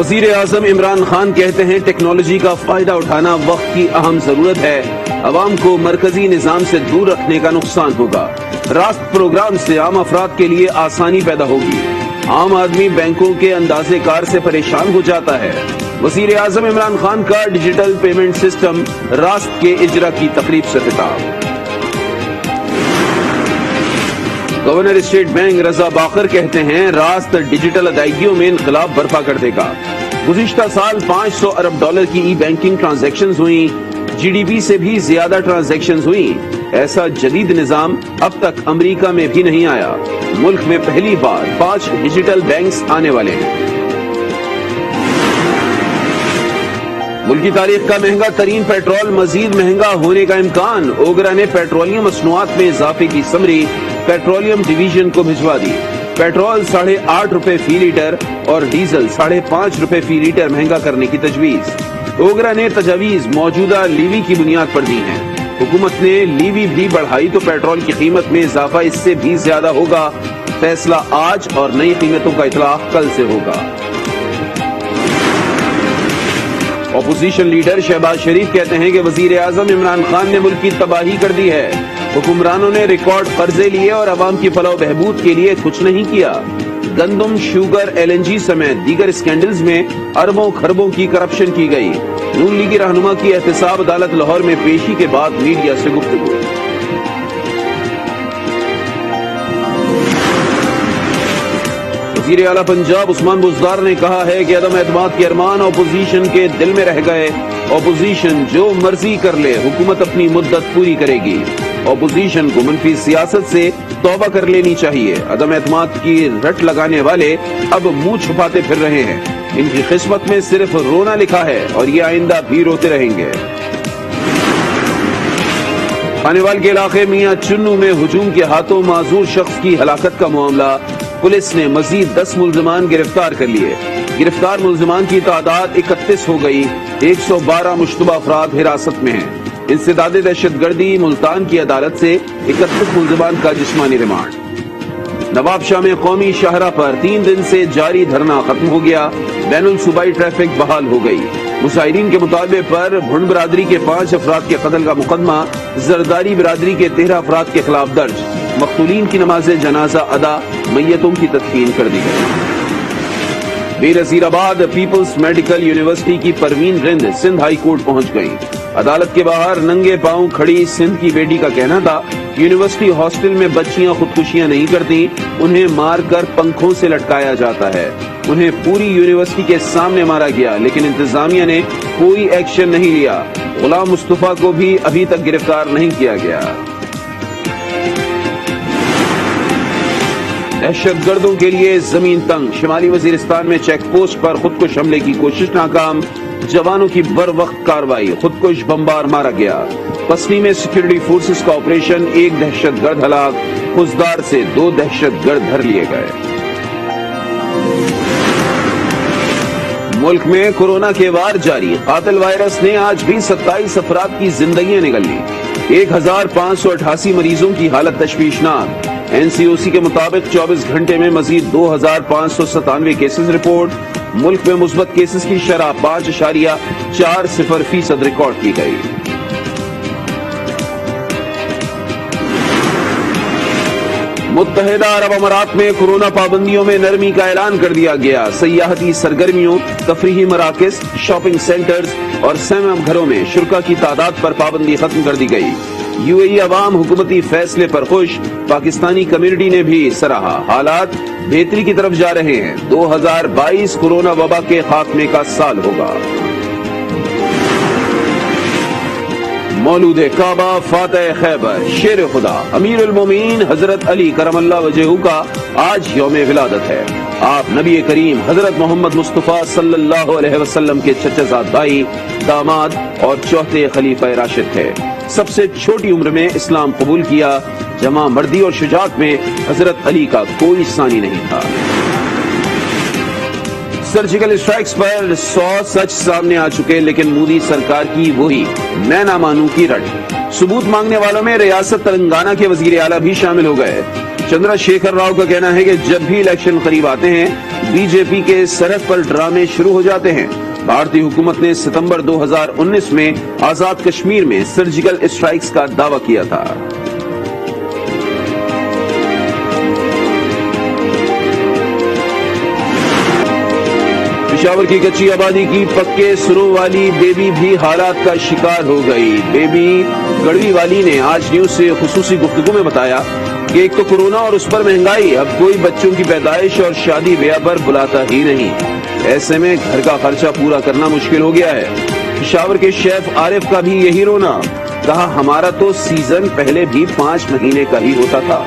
وزیر اعظم عمران خان کہتے ہیں ٹیکنالوجی کا فائدہ اٹھانا وقت کی اہم ضرورت ہے، عوام کو مرکزی نظام سے دور رکھنے کا نقصان ہوگا۔ راست پروگرام سے عام افراد کے لیے آسانی پیدا ہوگی، عام آدمی بینکوں کے اندازے کار سے پریشان ہو جاتا ہے۔ وزیر اعظم عمران خان کا ڈیجیٹل پیمنٹ سسٹم راست کے اجرا کی تقریب سے خطاب۔ گورنر اسٹیٹ بینک رضا باقر کہتے ہیں راست ڈیجیٹل ادائیگیوں میں انقلاب برپا کر دے گا۔ گزشتہ سال 500 ارب ڈالر کی ای بینکنگ ٹرانزیکشنز ہوئیں، جی ڈی پی سے بھی زیادہ ٹرانزیکشنز ہوئیں۔ ایسا جدید نظام اب تک امریکہ میں بھی نہیں آیا۔ ملک میں پہلی بار 5 ڈیجیٹل بینکس آنے والے ہیں۔ ملکی تاریخ کا مہنگا ترین پیٹرول مزید مہنگا ہونے کا امکان، اوگرا نے پیٹرولیم مصنوعات میں اضافے کی سمری پیٹرولیم ڈویژن کو بھجوا دی۔ پیٹرول 8.5 روپے فی لیٹر اور ڈیزل 5.5 روپے فی لیٹر مہنگا کرنے کی تجویز۔ اوگرا نے تجاویز موجودہ لیوی کی بنیاد پر دی ہیں۔ حکومت نے لیوی بھی بڑھائی تو پیٹرول کی قیمت میں اضافہ اس سے بھی زیادہ ہوگا۔ فیصلہ آج اور نئی قیمتوں کا اطلاق کل سے ہوگا۔ اپوزیشن لیڈر شہباز شریف کہتے ہیں کہ وزیر اعظم عمران خان نے ملک کی تباہی کر دی ہے۔ حکمرانوں نے ریکارڈ قرضے لیے اور عوام کی فلاح و بہبود کے لیے کچھ نہیں کیا۔ گندم، شوگر، LNG سمیت دیگر اسکینڈلز میں اربوں خربوں کی کرپشن کی گئی۔ نون لیگی رہنما کی احتساب عدالت لاہور میں پیشی کے بعد میڈیا سے گفتگو۔ وزیر اعلیٰ پنجاب عثمان بزدار نے کہا ہے کہ عدم اعتماد کے ارمان اپوزیشن کے دل میں رہ گئے۔ اپوزیشن جو مرضی کر لے، حکومت اپنی مدت پوری کرے گی۔ اپوزیشن کو منفی سیاست سے توبہ کر لینی چاہیے۔ عدم اعتماد کی رٹ لگانے والے اب منہ چھپاتے پھر رہے ہیں۔ ان کی قسمت میں صرف رونا لکھا ہے اور یہ آئندہ بھی روتے رہیں گے۔ خانیوال کے علاقے میاں چنو میں ہجوم کے ہاتھوں معذور شخص کی ہلاکت کا معاملہ، پولیس نے مزید 10 ملزمان گرفتار کر لیے۔ گرفتار ملزمان کی تعداد 31 ہو گئی۔ 112 مشتبہ افراد حراست میں ہیں۔ انسداد دہشت گردی ملتان کی عدالت سے 31 ملزمان کا جسمانی ریمانڈ۔ نواب شاہ میں قومی شاہراہ پر 3 دن سے جاری دھرنا ختم ہو گیا۔ بین الصوبائی ٹریفک بحال ہو گئی۔ مظاہرین کے مطالبے پر بھنڈ برادری کے 5 افراد کے قتل کا مقدمہ، زرداری برادری کے 13 افراد کے خلاف درج۔ مقتولین کی نماز جنازہ ادا، میتوں کی تدفین کر دی گئی۔ بیر نذیر آباد پیپلز میڈیکل یونیورسٹی کی پروین رند سندھ ہائی کورٹ پہنچ گئی۔ عدالت کے باہر ننگے پاؤں کھڑی سندھ کی بیٹی کا کہنا تھا یونیورسٹی ہاسٹل میں بچیاں خودکشیاں نہیں کرتی، انہیں مار کر پنکھوں سے لٹکایا جاتا ہے۔ انہیں پوری یونیورسٹی کے سامنے مارا گیا لیکن انتظامیہ نے کوئی ایکشن نہیں لیا۔ غلام مصطفیٰ کو بھی ابھی تک گرفتار نہیں کیا گیا۔ دہشت گردوں کے لیے زمین تنگ، شمالی وزیرستان میں چیک پوسٹ پر خودکش حملے کی کوشش ناکام، جوانوں کی بر وقت کارروائی، خودکش بمبار مارا گیا۔ پسنی میں سیکورٹی فورسز کا آپریشن، 1 دہشت گرد ہلاک، خزدار سے 2 دہشت گرد دھر لیے گئے۔ ملک میں کورونا کے وار جاری، قاتل وائرس نے آج بھی 27 افراد کی زندگیاں نگل لی۔ 1588 مریضوں کی حالت تشویشناک۔ NCOC کے مطابق 24 گھنٹے میں مزید 2597 کیسز رپورٹ۔ ملک میں مثبت کیسز کی شرح 5.40% ریکارڈ کی گئی۔ متحدہ عرب امارات میں کورونا پابندیوں میں نرمی کا اعلان کر دیا گیا۔ سیاحتی سرگرمیوں، تفریحی مراکز، شاپنگ سینٹرز اور سینما گھروں میں شرکاء کی تعداد پر پابندی ختم کر دی گئی۔ UAE عوام حکومتی فیصلے پر خوش، پاکستانی کمیونٹی نے بھی سراہا۔ حالات بہتری کی طرف جا رہے ہیں۔ 2022 کورونا وبا کے خاتمے کا سال ہوگا۔ مولود کعبہ، فاتح خیبر، شیر خدا، امیر المومنین حضرت علی کرم اللہ وجہہ کا آج یوم ولادت ہے۔ آپ نبی کریم حضرت محمد مصطفیٰ صلی اللہ علیہ وسلم کے چچا زاد بھائی، داماد اور چوتھے خلیفہ راشد تھے۔ سب سے چھوٹی عمر میں اسلام قبول کیا۔ جمع مردی اور شجاعت میں حضرت علی کا کوئی ثانی نہیں تھا۔ سرجیکل اسٹرائکس پر 100 سچ سامنے آ چکے، لیکن مودی سرکار کی وہی میں نہ مانوں کی رٹ۔ ثبوت مانگنے والوں میں ریاست تلنگانہ کے وزیر اعلیٰ بھی شامل ہو گئے۔ چندرا شیکھر راؤ کا کہنا ہے کہ جب بھی الیکشن قریب آتے ہیں بی جے پی کے سرحد پر ڈرامے شروع ہو جاتے ہیں۔ بھارتی حکومت نے ستمبر 2019 میں آزاد کشمیر میں سرجیکل اسٹرائکس کا دعویٰ کیا تھا۔ پشاور کی کچی آبادی کی پکے سروں والی بیبی بھی حالات کا شکار ہو گئی۔ بیبی گڑوی والی نے آج نیوز سے خصوصی گفتگو میں بتایا کہ ایک تو کورونا اور اس پر مہنگائی، اب کوئی بچوں کی پیدائش اور شادی بیاہ پر بلاتا ہی نہیں، ایسے میں گھر کا خرچہ پورا کرنا مشکل ہو گیا ہے۔ پشاور کے شیف عارف کا بھی یہی رونا، کہا ہمارا تو سیزن پہلے بھی 5 مہینے کا ہی ہوتا تھا۔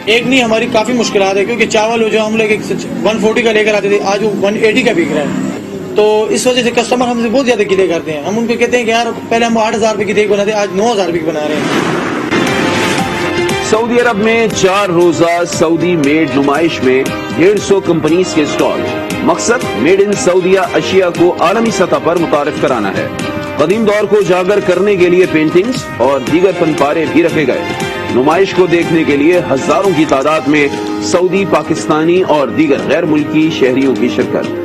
ایک نہیں ہماری کافی مشکلات ہے، کیونکہ چاول جو ہم لوگ 140 کا لے کر آتے تھے آج وہ 180 کا بک رہا ہے، تو اس وجہ سے کسٹمر ہم سے بہت زیادہ گلے کرتے ہیں۔ ہم ان کو کہتے ہیں کہ یار پہلے ہم 8,000 روپے کی دیگ بناتے ہیں، آج 9,000 روپے کی بنا رہے ہیں۔ سعودی عرب میں 4 روزہ سعودی میڈ نمائش میں 150 کمپنیز کے اسٹال، مقصد میڈ ان سعودیہ اشیاء کو عالمی سطح پر متعارف کرانا ہے۔ قدیم دور کو اجاگر کرنے کے لیے پینٹنگز اور دیگر فن پارے بھی رکھے گئے۔ نمائش کو دیکھنے کے لیے ہزاروں کی تعداد میں سعودی، پاکستانی اور دیگر غیر ملکی شہریوں کی شرکت۔